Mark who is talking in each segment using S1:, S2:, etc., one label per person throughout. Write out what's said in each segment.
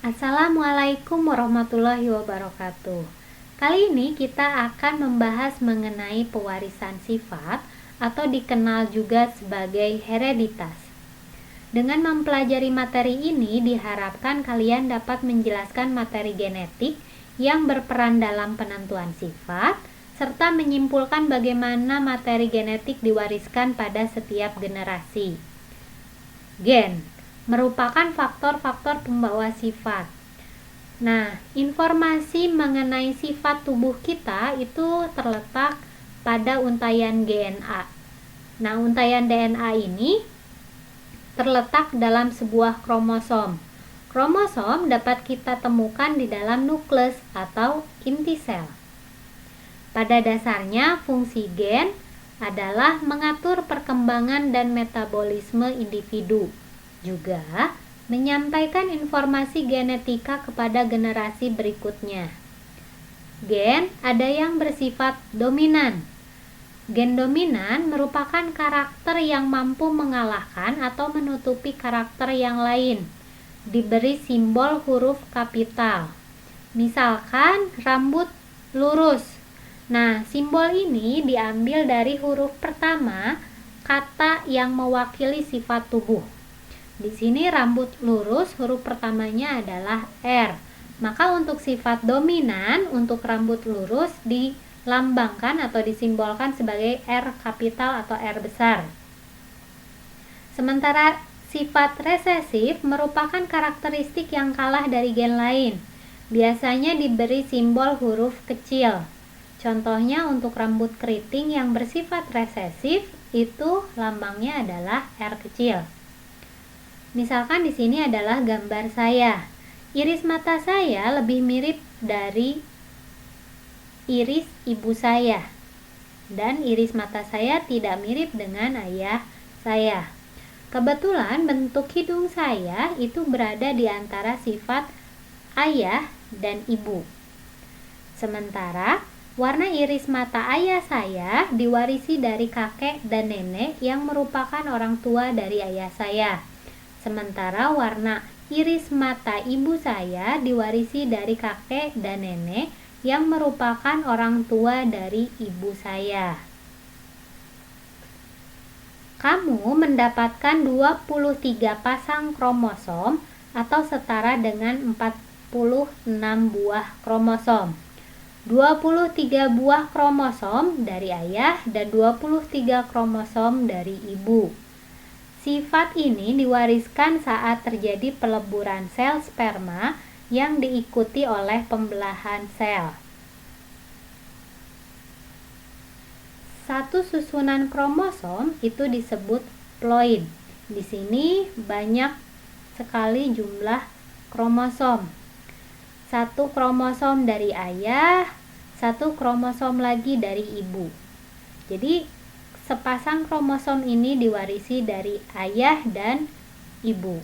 S1: Assalamualaikum warahmatullahi wabarakatuh. Kali ini kita akan membahas mengenai pewarisan sifat atau dikenal juga sebagai hereditas. Dengan mempelajari materi ini diharapkan kalian dapat menjelaskan materi genetik yang berperan dalam penentuan sifat serta menyimpulkan bagaimana materi genetik diwariskan pada setiap generasi. Gen merupakan faktor-faktor pembawa sifat. Nah, informasi mengenai sifat tubuh kita itu terletak pada untaian DNA. Nah, untaian DNA ini terletak dalam sebuah kromosom. Kromosom dapat kita temukan di dalam nukleus atau inti sel. Pada dasarnya, fungsi gen adalah mengatur perkembangan dan metabolisme individu, juga menyampaikan informasi genetika kepada generasi berikutnya. Gen ada yang bersifat dominan. Gen dominan merupakan karakter yang mampu mengalahkan atau menutupi karakter yang lain, diberi simbol huruf kapital. Misalkan rambut lurus. Nah, simbol ini diambil dari huruf pertama kata yang mewakili sifat tubuh. Di sini rambut lurus huruf pertamanya adalah R. Maka untuk sifat dominan untuk rambut lurus dilambangkan atau disimbolkan sebagai R kapital atau R besar. Sementara sifat resesif merupakan karakteristik yang kalah dari gen lain. Biasanya diberi simbol huruf kecil. Contohnya untuk rambut keriting yang bersifat resesif itu lambangnya adalah R kecil. Misalkan di sini adalah gambar saya. Iris mata saya lebih mirip dari iris ibu saya. Dan iris mata saya tidak mirip dengan ayah saya. Kebetulan bentuk hidung saya itu berada di antara sifat ayah dan ibu. Sementara warna iris mata ayah saya diwarisi dari kakek dan nenek yang merupakan orang tua dari ayah saya. Sementara warna iris mata ibu saya diwarisi dari kakek dan nenek yang merupakan orang tua dari ibu saya. Kamu mendapatkan 23 pasang kromosom atau setara dengan 46 buah kromosom. 23 buah kromosom dari ayah dan 23 kromosom dari ibu. Sifat ini diwariskan saat terjadi peleburan sel sperma yang diikuti oleh pembelahan sel. Satu susunan kromosom itu disebut ploid. Di sini banyak sekali jumlah kromosom. Satu kromosom dari ayah, satu kromosom lagi dari ibu. Jadi sepasang kromosom ini diwarisi dari ayah dan ibu.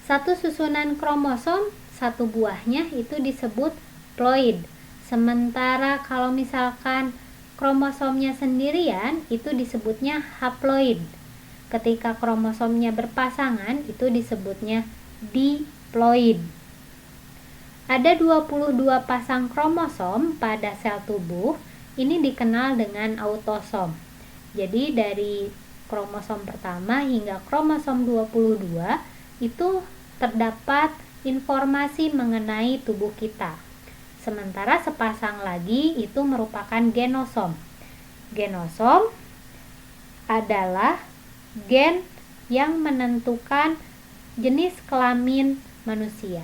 S1: Satu susunan kromosom, satu buahnya itu disebut ploid. Sementara kalau misalkan kromosomnya sendirian, itu disebutnya haploid. Ketika kromosomnya berpasangan, itu disebutnya diploid. Ada 22 pasang kromosom pada sel tubuh. Ini dikenal dengan autosom. Jadi dari kromosom pertama hingga kromosom 22 itu terdapat informasi mengenai tubuh kita. Sementara sepasang lagi itu merupakan genosom. Genosom adalah gen yang menentukan jenis kelamin manusia.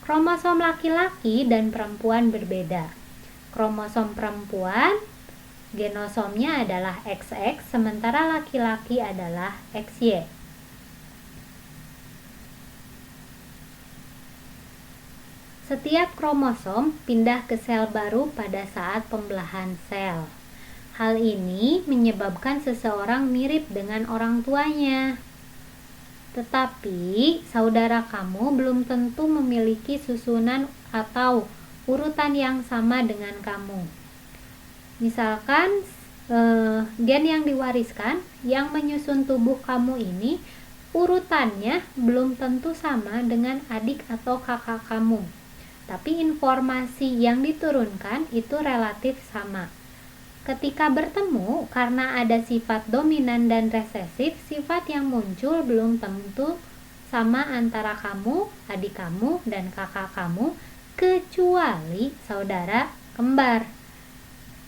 S1: Kromosom laki-laki dan perempuan berbeda. Kromosom perempuan, genosomnya adalah XX, sementara laki-laki adalah XY. Setiap kromosom pindah ke sel baru pada saat pembelahan sel. Hal ini menyebabkan seseorang mirip dengan orang tuanya. Tetapi, saudara kamu belum tentu memiliki susunan atau urutan yang sama dengan kamu. Misalkan gen yang diwariskan yang menyusun tubuh kamu ini urutannya belum tentu sama dengan adik atau kakak kamu, tapi informasi yang diturunkan itu relatif sama. Ketika bertemu, karena ada sifat dominan dan resesif, sifat yang muncul belum tentu sama antara kamu, adik kamu, dan kakak kamu, kecuali saudara kembar.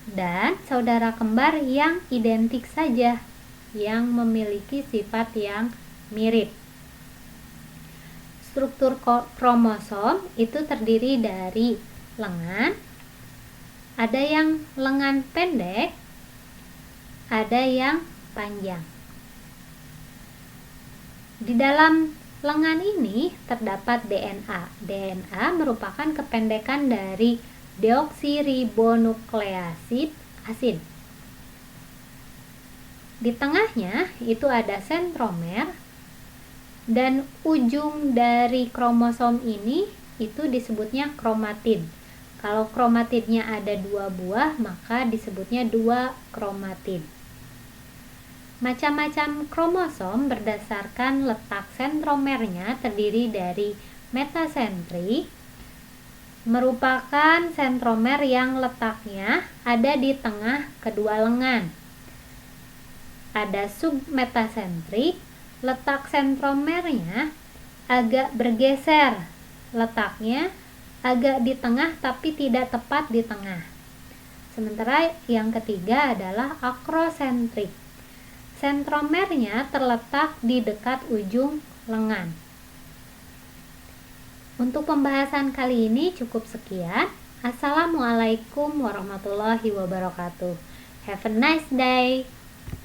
S1: Dan saudara kembar yang identik saja, yang memiliki sifat yang mirip. Struktur kromosom itu terdiri dari lengan, ada yang lengan pendek, ada yang panjang. Di dalam lengan ini terdapat DNA. DNA merupakan kependekan dari deoksiribonukleasid asid. Di tengahnya itu ada sentromer, dan ujung dari kromosom ini itu disebutnya kromatid. Kalau kromatidnya ada 2 buah, maka disebutnya 2 kromatid. Macam-macam kromosom berdasarkan letak sentromernya terdiri dari metasentri, merupakan sentromer yang letaknya ada di tengah kedua lengan. Ada submetasentrik, letak sentromernya agak bergeser, letaknya agak di tengah tapi tidak tepat di tengah. Sementara yang ketiga adalah akrosentrik, sentromernya terletak di dekat ujung lengan. Untuk pembahasan kali ini cukup sekian. Assalamualaikum warahmatullahi wabarakatuh. Have a nice day.